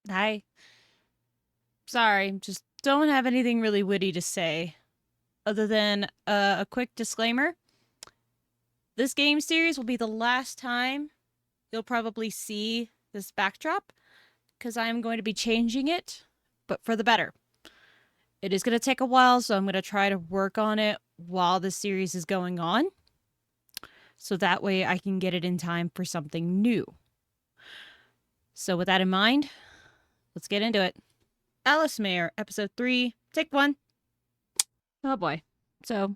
Hi. Sorry, just don't have anything really witty to say other than a quick disclaimer. This game series will be the last time you'll probably see this backdrop because I am going to be changing it, but for the better. It is going to take a while, so I'm going to try to work on it while this series is going on, so that way I can get it in time for something new. So, with that in mind, let's get into it. Alice Mayer, Episode 3, Take 1. Oh boy. So,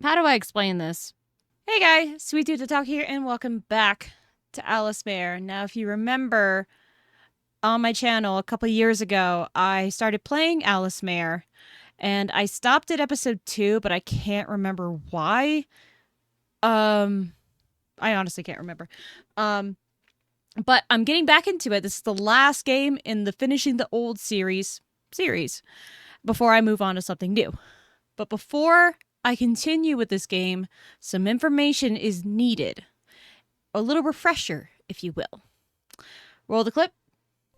how do I explain this? Hey guys, Sweet Dude to Talk here, and welcome back to Alice Mayer. Now, if you remember, on my channel a couple years ago, I started playing Alice Mayer, and I stopped at Episode 2, but I can't remember why. I honestly can't remember. But I'm getting back into it. This is the last game in the Finishing the Old series before I move on to something new. But before I continue with this game, some information is needed. A little refresher, if you will. Roll the clip.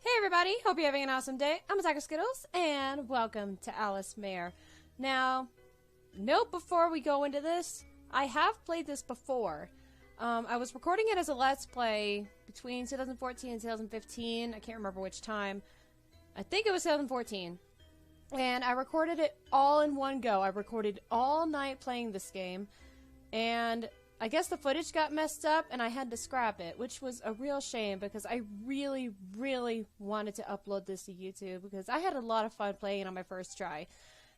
Hey everybody, hope you're having an awesome day. I'm Attacker Skittles, and welcome to Alice Mayer. Now, note before we go into this, I have played this before. I was recording it as a Let's Play between 2014 and 2015. I can't remember which time. I think it was 2014. And I recorded it all in one go. I recorded all night playing this game. And I guess the footage got messed up and I had to scrap it, which was a real shame because I really, really wanted to upload this to YouTube because I had a lot of fun playing it on my first try.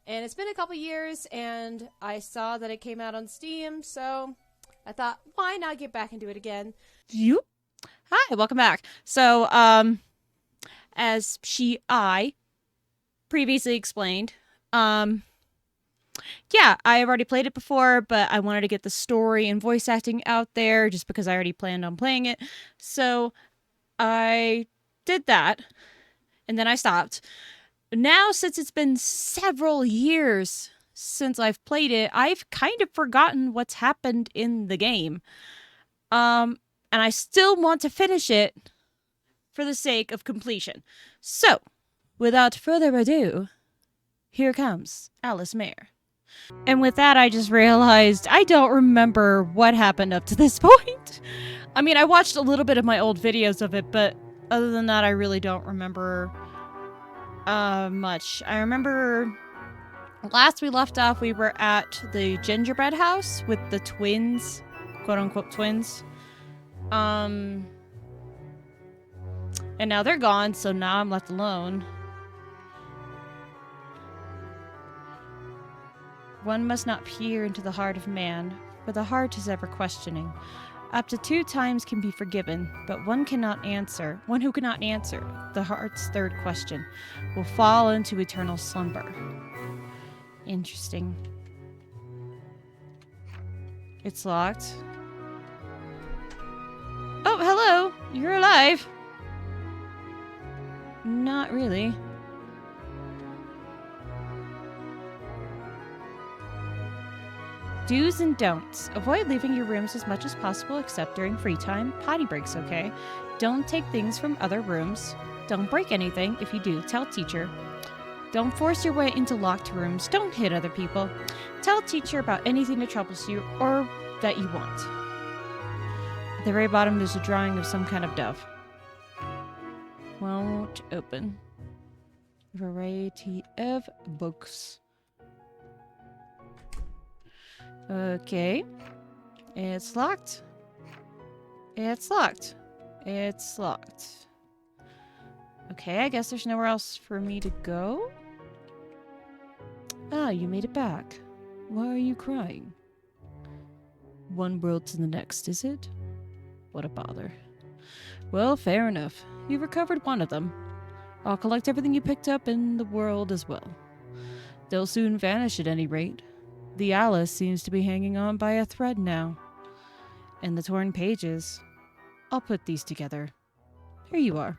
And it's been a couple years and I saw that it came out on Steam, so I thought, why not get back into it again? You? Hi, welcome back. So, as I previously explained, yeah, I have already played it before, but I wanted to get the story and voice acting out there just because I already planned on playing it. So I did that, and then I stopped. Now, since it's been several years since I've played it, I've kind of forgotten what's happened in the game. And I still want to finish it for the sake of completion. So, without further ado, here comes Alice Mayer. And with that, I just realized I don't remember what happened up to this point. I mean, I watched a little bit of my old videos of it, but other than that, I really don't remember much. I remember last we left off, we were at the gingerbread house with the twins, quote unquote twins. And now they're gone, so now I'm left alone. One must not peer into the heart of man, for the heart is ever questioning. Up to 2 times can be forgiven, but one who cannot answer the heart's third question will fall into eternal slumber. Interesting. It's locked. Oh, hello! You're alive! Not really. Do's and don'ts. Avoid leaving your rooms as much as possible except during free time. Potty breaks, okay? Don't take things from other rooms. Don't break anything. If you do, tell teacher. Don't force your way into locked rooms. Don't hit other people. Tell teacher about anything that troubles you or that you want. At the very bottom, there's a drawing of some kind of dove. Won't open. Variety of books. Okay. It's locked. It's locked. It's locked. Okay, I guess there's nowhere else for me to go. Ah, you made it back. Why are you crying? One world to the next, is it? What a bother. Well, fair enough. You've recovered one of them. I'll collect everything you picked up in the world as well. They'll soon vanish at any rate. The Alice seems to be hanging on by a thread now. And the torn pages. I'll put these together. Here you are.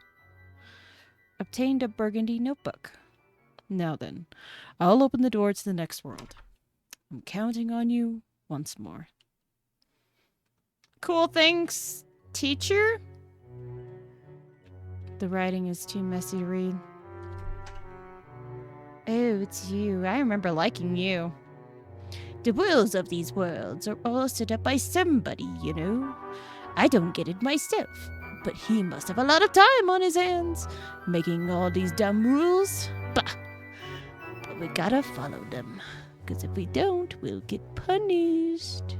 Obtained a burgundy notebook. Now then, I'll open the door to the next world. I'm counting on you once more. Cool, thanks, teacher? The writing is too messy to read. Oh, it's you. I remember liking you. The rules of these worlds are all set up by somebody, you know. I don't get it myself, but he must have a lot of time on his hands, making all these dumb rules. Bah! But we gotta follow them, because if we don't, we'll get punished.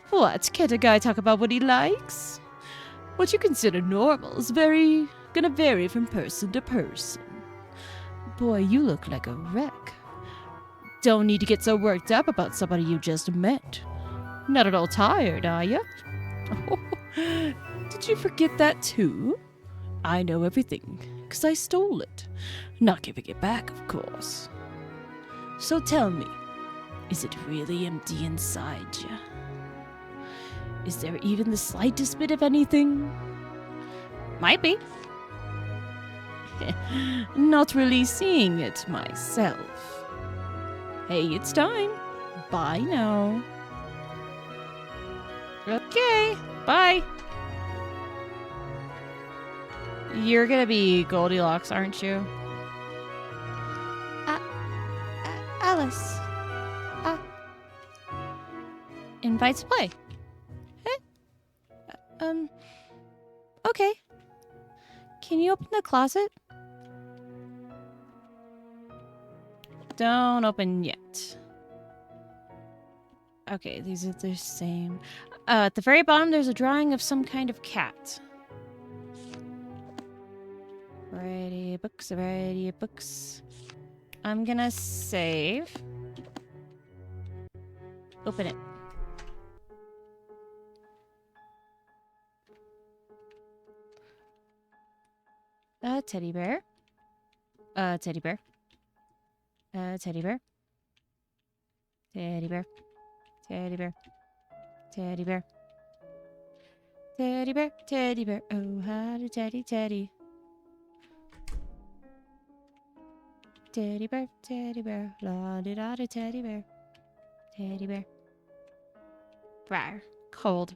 What? Can't a guy talk about what he likes? What you consider normal is gonna vary from person to person. Boy, you look like a wreck. Don't need to get so worked up about somebody you just met. Not at all tired, are you? Did you forget that too? I know everything, 'cause I stole it. Not giving it back, of course. So tell me, is it really empty inside you? Is there even the slightest bit of anything? Might be. Not really seeing it myself. Hey, it's time. Bye now. Okay, bye. You're gonna be Goldilocks, aren't you? Alice. Invite to play. Okay. Can you open the closet? Don't open yet. Okay, these are the same. At the very bottom, there's a drawing of some kind of cat. Variety of books, a variety of books. I'm gonna save. Open it. Teddy bear. Teddy bear. Teddy bear. Teddy bear. Teddy bear. Teddy bear. Teddy bear. Teddy bear. Oh, how to teddy teddy. Teddy bear. Teddy bear. La di da da teddy bear. Teddy bear. Rawr. Cold.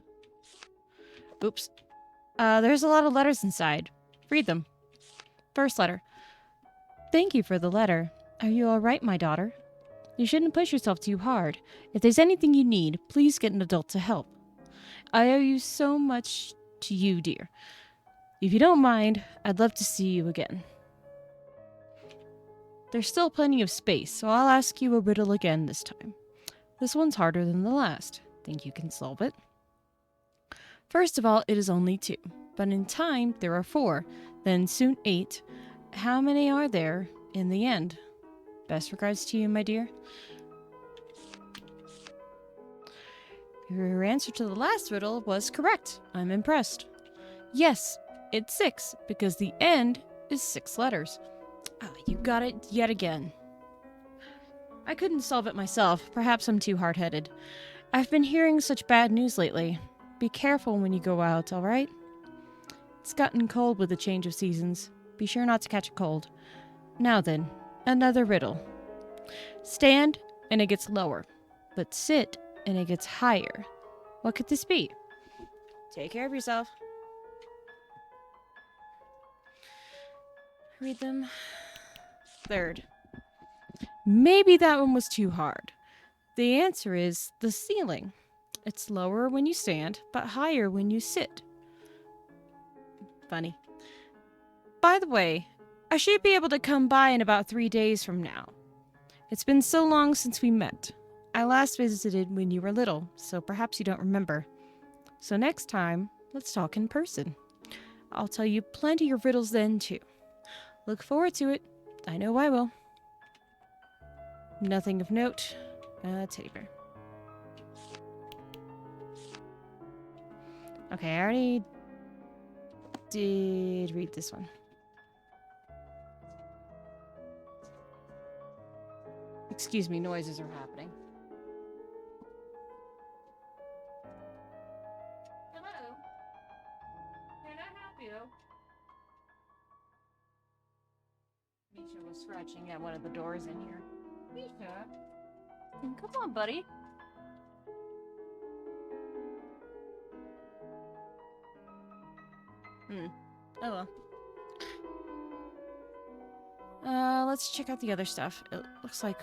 Oops. There's a lot of letters inside. Read them. First letter. Thank you for the letter. Are you all right, my daughter? You shouldn't push yourself too hard. If there's anything you need, please get an adult to help. I owe you so much to you, dear. If you don't mind, I'd love to see you again. There's still plenty of space, so I'll ask you a riddle again this time. This one's harder than the last. Think you can solve it? First of all, it is only 2, but in time there are 4, then soon 8. How many are there in the end? Best regards to you, my dear. Your answer to the last riddle was correct. I'm impressed. Yes, it's 6, because the end is 6 letters. You got it yet again. I couldn't solve it myself. Perhaps I'm too hard-headed. I've been hearing such bad news lately. Be careful when you go out, all right? It's gotten cold with the change of seasons. Be sure not to catch a cold. Now then, another riddle. Stand, and it gets lower. But sit, and it gets higher. What could this be? Take care of yourself. Read them. Third. Maybe that one was too hard. The answer is the ceiling. It's lower when you stand, but higher when you sit. Funny. By the way, I should be able to come by in about 3 days from now. It's been so long since we met. I last visited when you were little, so perhaps you don't remember. So next time, let's talk in person. I'll tell you plenty of riddles then, too. Look forward to it. I know I will. Nothing of note. Teddy bear. Okay, I already did read this one. Excuse me, noises are happening. Hello? Can I help you? Misha was scratching at one of the doors in here. Misha? Come on, buddy. Oh well. Let's check out the other stuff. It looks like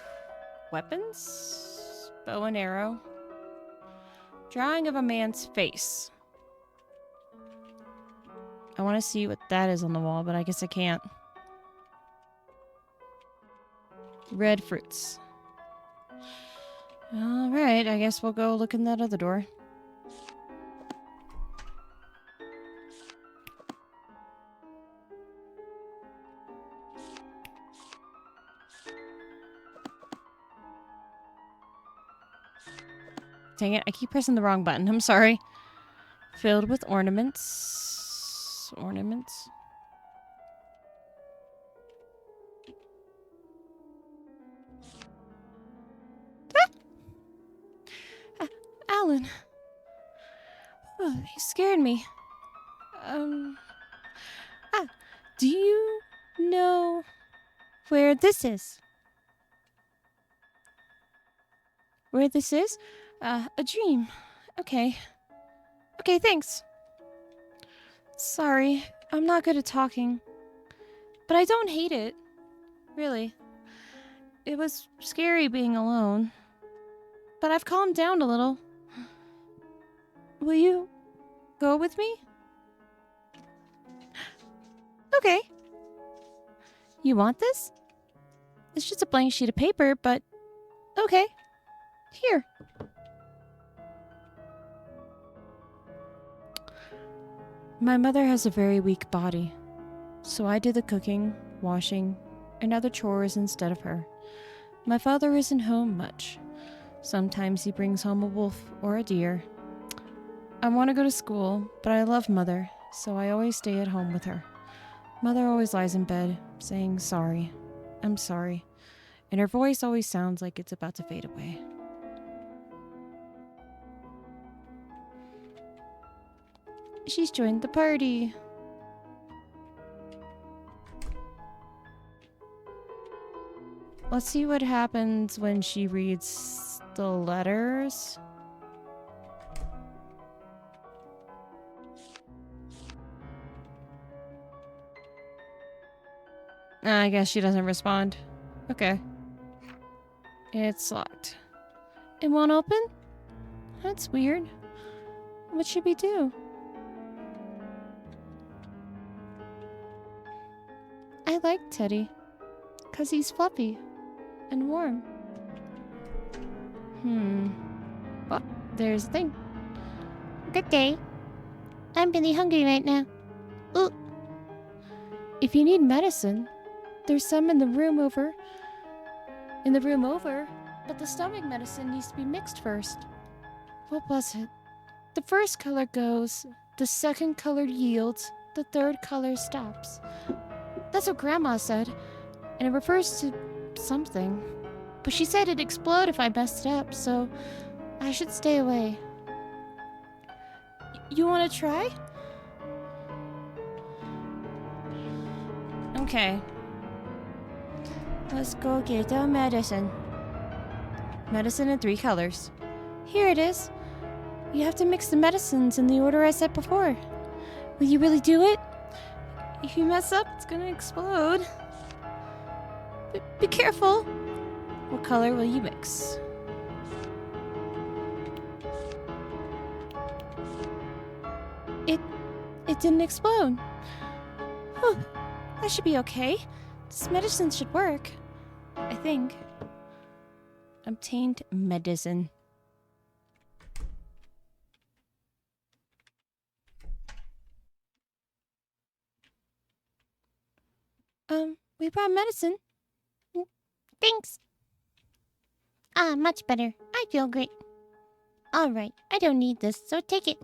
weapons, bow and arrow, drawing of a man's face. I want to see what that is on the wall, but I guess I can't. Red fruits. Alright, I guess we'll go look in that other door. Dang it, I keep pressing the wrong button. I'm sorry. Filled with ornaments. Ornaments. Alan. Oh, he scared me. Do you know where this is? Where this is? A dream. Okay. Okay, thanks. Sorry, I'm not good at talking. But I don't hate it. Really. It was scary being alone. But I've calmed down a little. Will you go with me? Okay. You want this? It's just a blank sheet of paper, but okay. Here. My mother has a very weak body, so I do the cooking, washing, and other chores instead of her. My father isn't home much. Sometimes he brings home a wolf or a deer. I want to go to school, but I love Mother, so I always stay at home with her. Mother always lies in bed, saying sorry. I'm sorry. And her voice always sounds like it's about to fade away. She's joined the party. Let's see what happens when she reads the letters. I guess she doesn't respond. Okay. It's locked. It won't open? That's weird. What should we do? I like Teddy. 'Cause he's fluffy and warm. Well, there's the thing. Good day. I'm really hungry right now. Ooh. If you need medicine, there's some in the room over. But the stomach medicine needs to be mixed first. What was it? The first color goes, the second color yields, the third color stops. That's what Grandma said, and it refers to something. But she said it'd explode if I messed it up, so I should stay away. You want to try? Okay. Let's go get our medicine. Medicine in 3 colors. Here it is. You have to mix the medicines in the order I said before. Will you really do it? If you mess up, it's gonna explode. Be careful. What color will you mix? It didn't explode. Whew, that should be okay. This medicine should work. I think. Obtained medicine. We brought medicine. Thanks. Much better. I feel great. Alright, I don't need this, so take it.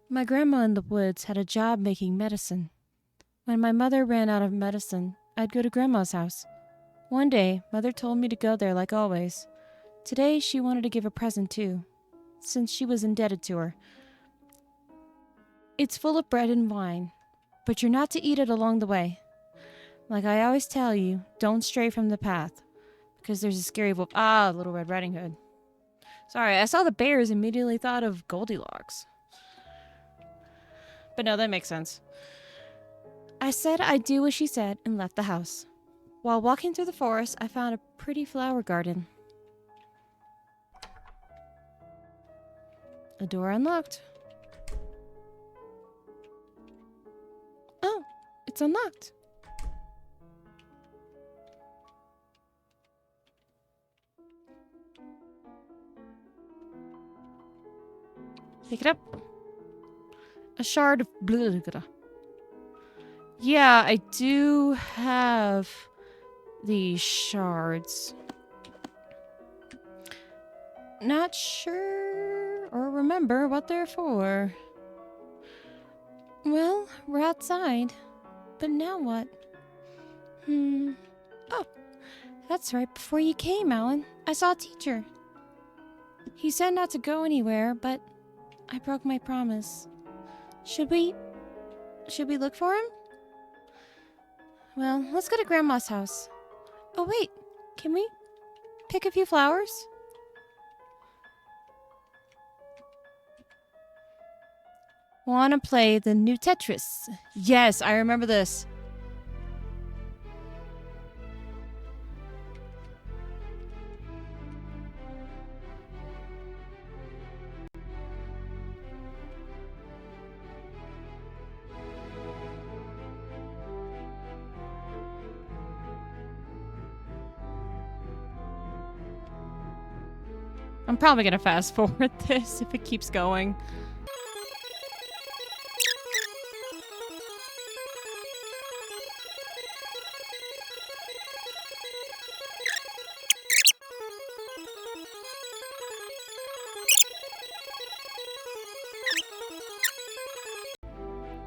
My grandma in the woods had a job making medicine. When my mother ran out of medicine, I'd go to Grandma's house. One day, Mother told me to go there like always. Today, she wanted to give a present too, since she was indebted to her. It's full of bread and wine, but you're not to eat it along the way. Like I always tell you, don't stray from the path, because there's a scary wolf. Little Red Riding Hood. Sorry, I saw the bears and immediately thought of Goldilocks. But no, that makes sense. I said I'd do what she said and left the house. While walking through the forest, I found a pretty flower garden. A door unlocked. Oh, it's unlocked. Pick it up. A shard of blue. Yeah, I do have these shards. Not sure or remember what they're for. Well, we're outside. But now what? Oh, that's right before you came, Alan. I saw a teacher. He said not to go anywhere, but I broke my promise. Should we look for him? Well, let's go to Grandma's house. Oh wait, can we pick a few flowers? Wanna play the new Tetris? Yes, I remember this. I'm probably gonna fast forward this if it keeps going.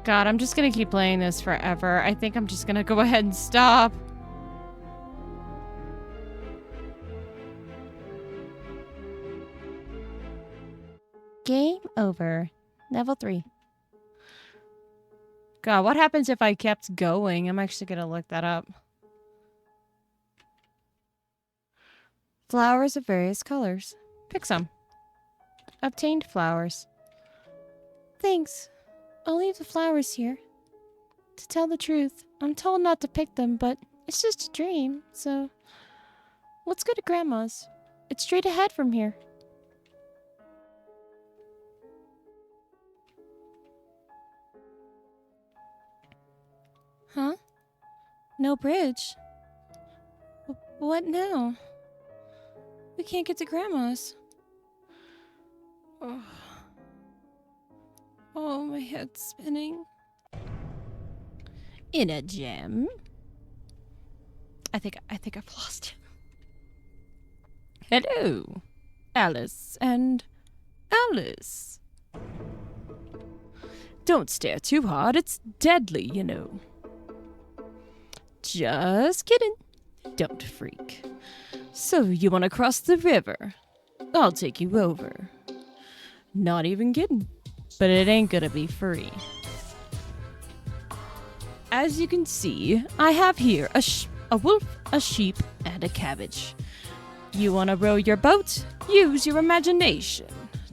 God, I'm just gonna keep playing this forever. I think I'm just gonna go ahead and stop. Game over. Level 3. God, what happens if I kept going? I'm actually gonna look that up. Flowers of various colors. Pick some. Obtained flowers. Thanks. I'll leave the flowers here. To tell the truth, I'm told not to pick them, but it's just a dream, so... Let's go to Grandma's. It's straight ahead from here. Huh? No bridge? What now? We can't get to Grandma's. Oh, my head's spinning. In a jam. I think I've lost it. Hello, Alice and Alice. Don't stare too hard, it's deadly, you know. Just kidding. Don't freak. So you want to cross the river? I'll take you over. Not even kidding. But it ain't gonna be free. As you can see, I have here a wolf, a sheep, and a cabbage. You want to row your boat? Use your imagination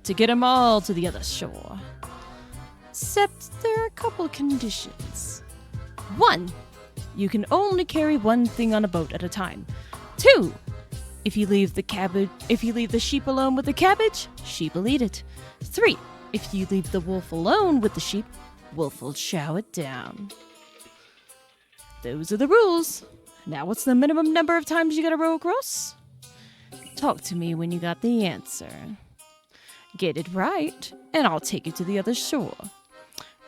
to get them all to the other shore. Except there are a couple conditions. 1, you can only carry one thing on a boat at a time. 2, if you leave the sheep alone with the cabbage, sheep will eat it. 3, if you leave the wolf alone with the sheep, wolf will chow it down. Those are the rules. Now what's the minimum number of times you gotta row across? Talk to me when you got the answer. Get it right, and I'll take you to the other shore.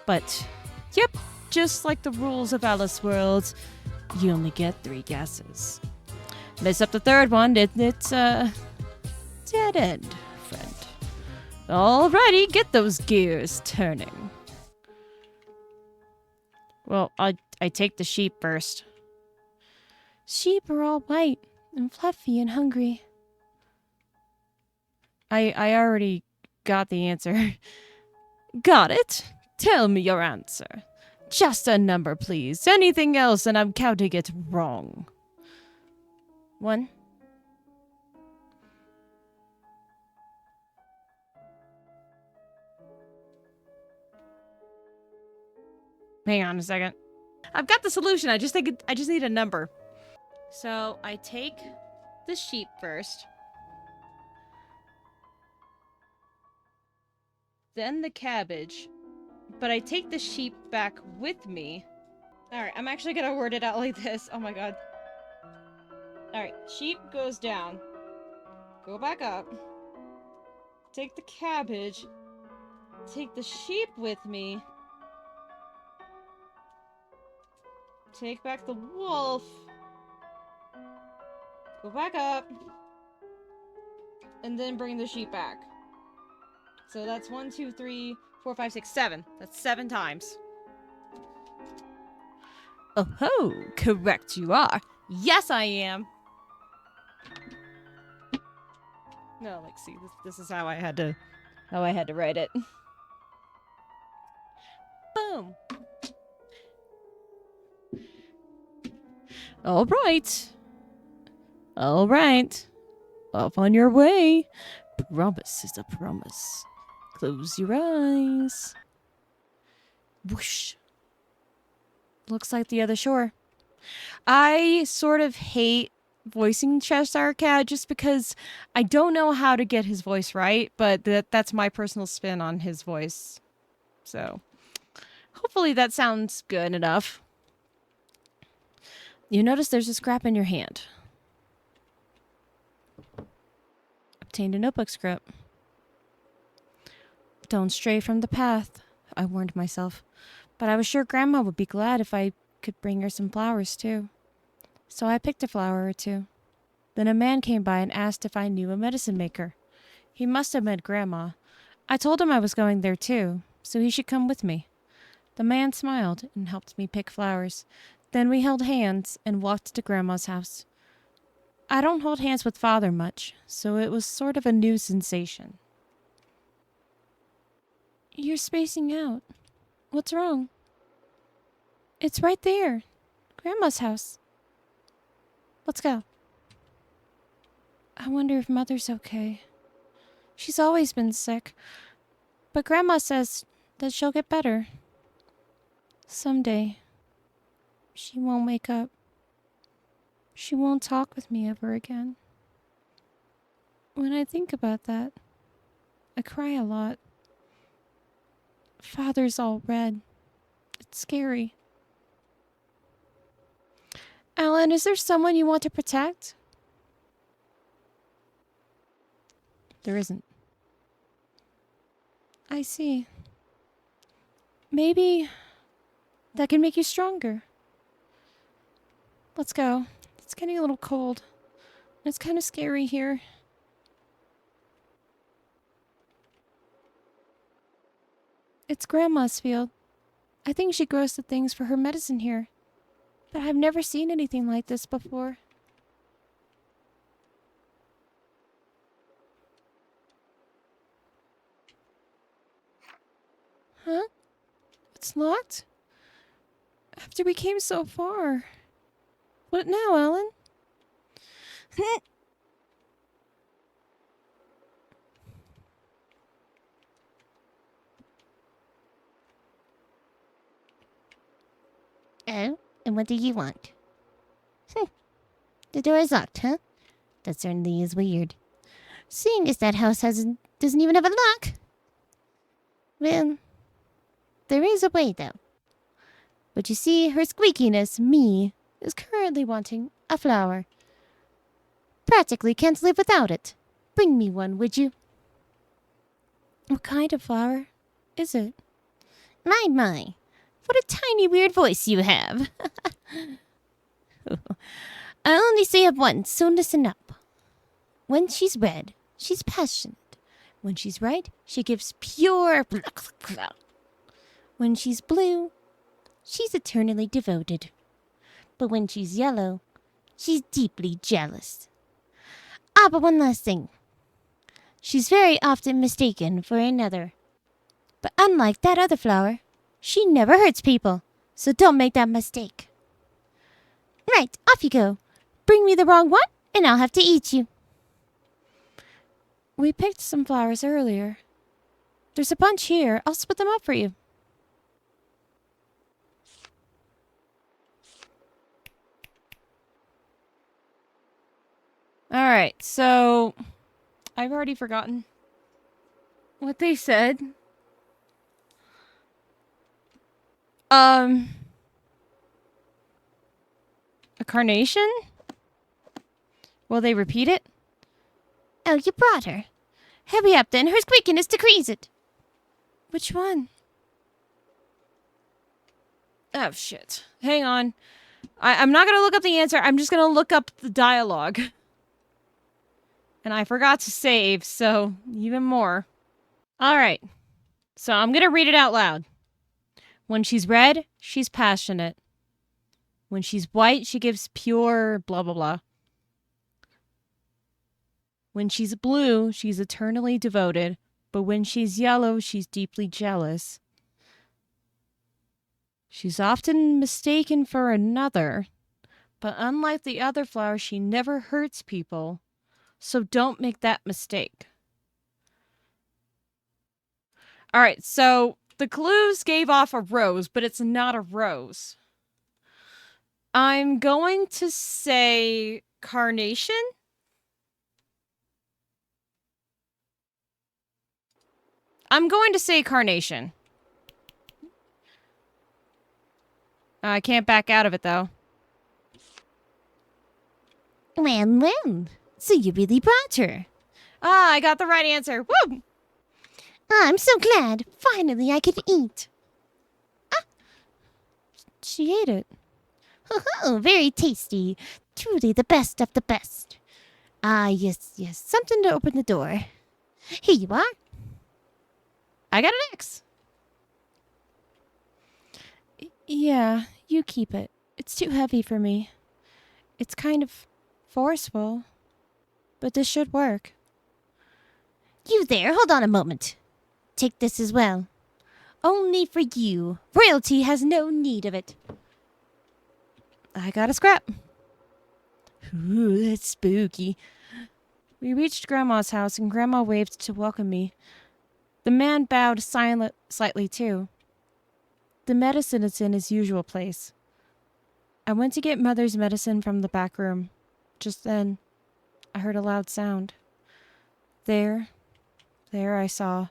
But, yep, just like the rules of Alice World, you only get 3 guesses. Mess up the third one, it's a dead end, friend. Alrighty, get those gears turning. Well, I take the sheep first. Sheep are all white and fluffy and hungry. I already got the answer. Got it? Tell me your answer. Just a number, please. Anything else and I'm counting it wrong. 1. Hang on a second. I've got the solution. I just need a number. So I take the sheep first. Then the cabbage. But I take the sheep back with me. Alright, I'm actually gonna word it out like this. Oh my god. Alright, sheep goes down. Go back up. Take the cabbage. Take the sheep with me. Take back the wolf. Go back up. And then bring the sheep back. So that's 1, 2, 3, 4, 5, 6, 7. That's 7 times. Oh ho! Correct you are. Yes, I am. No, like, see, this is how I had to write it. Boom. All right. All right. Off on your way. Promise is a promise. Close your eyes. Whoosh. Looks like the other shore. I sort of hate voicing Cheshire Cat just because I don't know how to get his voice right, but that's my personal spin on his voice. So, hopefully that sounds good enough. You notice there's a scrap in your hand. Obtained a notebook scrap. Don't stray from the path, I warned myself. But I was sure Grandma would be glad if I could bring her some flowers, too. So I picked a flower or two. Then a man came by and asked if I knew a medicine maker. He must have met Grandma. I told him I was going there, too, so he should come with me. The man smiled and helped me pick flowers. Then we held hands and walked to Grandma's house. I don't hold hands with Father much, so it was sort of a new sensation. You're spacing out. What's wrong? It's right there. Grandma's house. Let's go. I wonder if Mother's okay. She's always been sick, but Grandma says that she'll get better. Someday, she won't wake up. She won't talk with me ever again. When I think about that, I cry a lot. Father's all red. It's scary. Alan, is there someone you want to protect? There isn't. I see. Maybe that can make you stronger. Let's go. It's getting a little cold. It's kind of scary here. It's Grandma's field. I think she grows the things for her medicine here. But I've never seen anything like this before. Huh? It's locked? After we came so far. What now, Alan? Oh, and what do you want? The door is locked, huh? That certainly is weird. Seeing as that house doesn't even have a lock. Well, there is a way, though. But you see, her squeakiness, me, is currently wanting a flower. Practically can't live without it. Bring me one, would you? What kind of flower is it? My. What a tiny weird voice you have. I only say it once, so listen up. When she's red, she's passionate. When she's right, she gives pure... When she's blue, she's eternally devoted. But when she's yellow, she's deeply jealous. Ah, but one last thing. She's very often mistaken for another. But unlike that other flower, she never hurts people, so don't make that mistake. Right, off you go. Bring me the wrong one, and I'll have to eat you. We picked some flowers earlier. There's a bunch here. I'll split them up for you. Alright, so I've already forgotten what they said. A carnation? Will they repeat it? Oh, you brought her. Hurry up then, her squeakiness decrees it. Which one? Oh, shit. Hang on. I'm not gonna look up the answer. I'm just gonna look up the dialogue. And I forgot to save, so even more. Alright. So I'm gonna read it out loud. When she's red, she's passionate. When she's white, she gives pure blah blah blah. When she's blue, she's eternally devoted. But when she's yellow, she's deeply jealous. She's often mistaken for another. But unlike the other flowers, she never hurts people. So don't make that mistake. Alright, so the clues gave off a rose, but it's not a rose. I'm going to say carnation? I'm going to say carnation. I can't back out of it, though. Well. So you really brought her. Ah, I got the right answer. Woo! I'm so glad. Finally, I can eat. She ate it. Oh, very tasty. Truly the best of the best. Ah, yes. Something to open the door. Here you are. I got an X. Yeah, you keep it. It's too heavy for me. It's kind of forceful. But this should work. You there, hold on a moment. Take this as well. Only for you. Royalty has no need of it. I got a scrap. Ooh, that's spooky. We reached Grandma's house and Grandma waved to welcome me. The man bowed slightly too. The medicine is in his usual place. I went to get Mother's medicine from the back room. Just then, I heard a loud sound. There I saw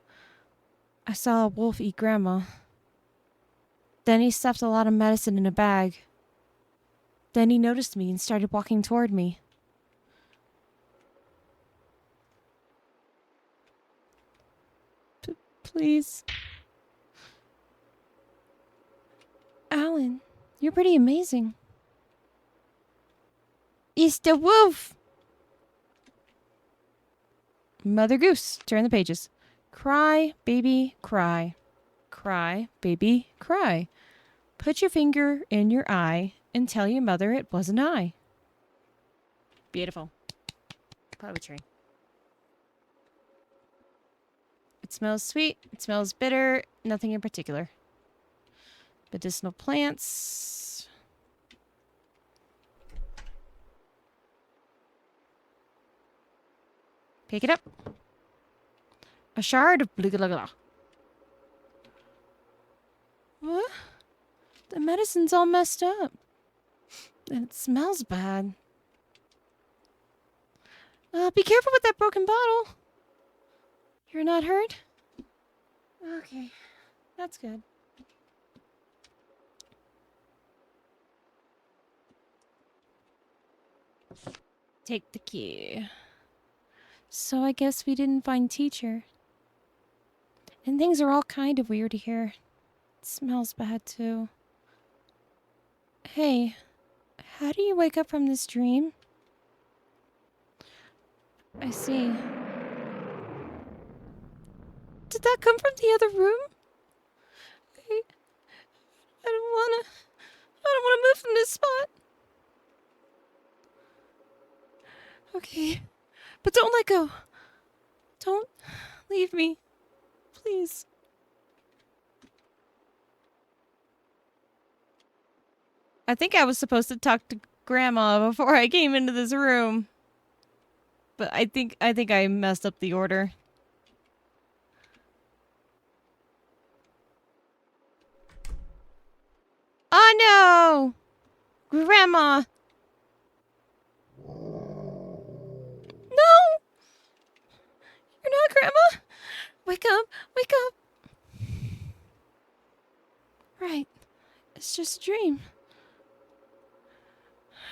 a wolf eat Grandma. Then he stuffed a lot of medicine in a bag. Then he noticed me and started walking toward me. Please. Alan, you're pretty amazing. It's the wolf! Mother Goose, turn the pages. Cry, baby, cry. Cry, baby, cry. Put your finger in your eye and tell your mother it wasn't I. Beautiful. Poetry. It smells sweet. It smells bitter. Nothing in particular. Medicinal plants. Pick it up. A shard of blah, blah, blah. What? The medicine's all messed up. And it smells bad. Be careful with that broken bottle. You're not hurt? Okay. That's good. Take the key. So I guess we didn't find teacher. And things are all kind of weird here. It smells bad too. Hey, how do you wake up from this dream? I see. Did that come from the other room? I don't wanna move from this spot. Okay. But don't let go. Don't leave me. Please. I think I was supposed to talk to Grandma before I came into this room. But I think I messed up the order. Oh no! Grandma! up! Wake up! Right. It's just a dream.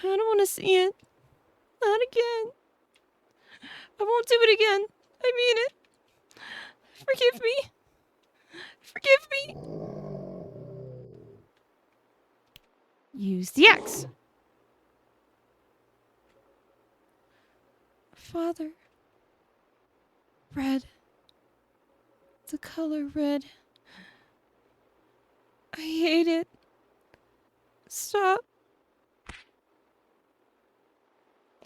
I don't want to see it. Not again. I won't do it again. I mean it. Forgive me. Forgive me. Use the X. Father. Red. The color red. I hate it. Stop.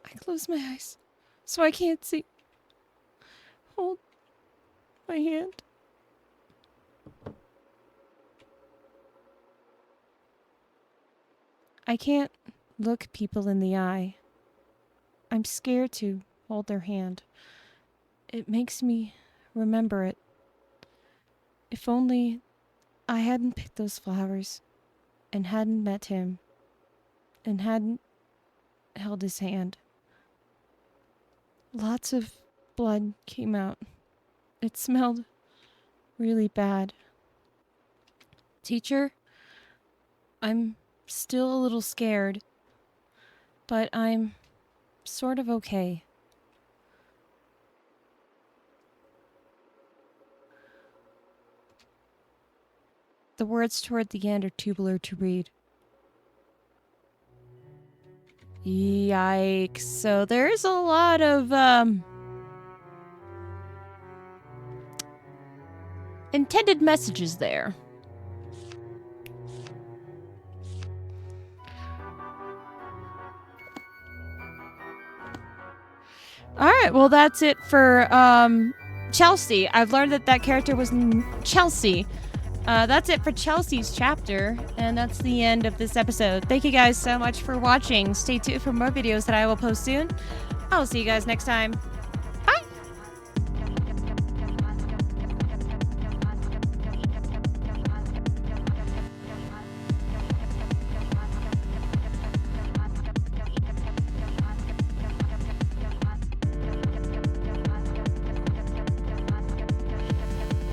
I close my eyes so I can't see. Hold my hand. I can't look people in the eye. I'm scared to hold their hand. It makes me remember it. If only I hadn't picked those flowers and hadn't met him and hadn't held his hand. Lots of blood came out. It smelled really bad. Teacher, I'm still a little scared, but I'm sort of okay. The words toward the end are too blurred to read. Yikes. So there's a lot of, intended messages there. Alright, well that's it for, Chelsy. I've learned that that character was Chelsy. That's it for Chelsy's chapter, and that's the end of this episode. Thank you guys so much for watching. Stay tuned for more videos that I will post soon. I'll see you guys next time.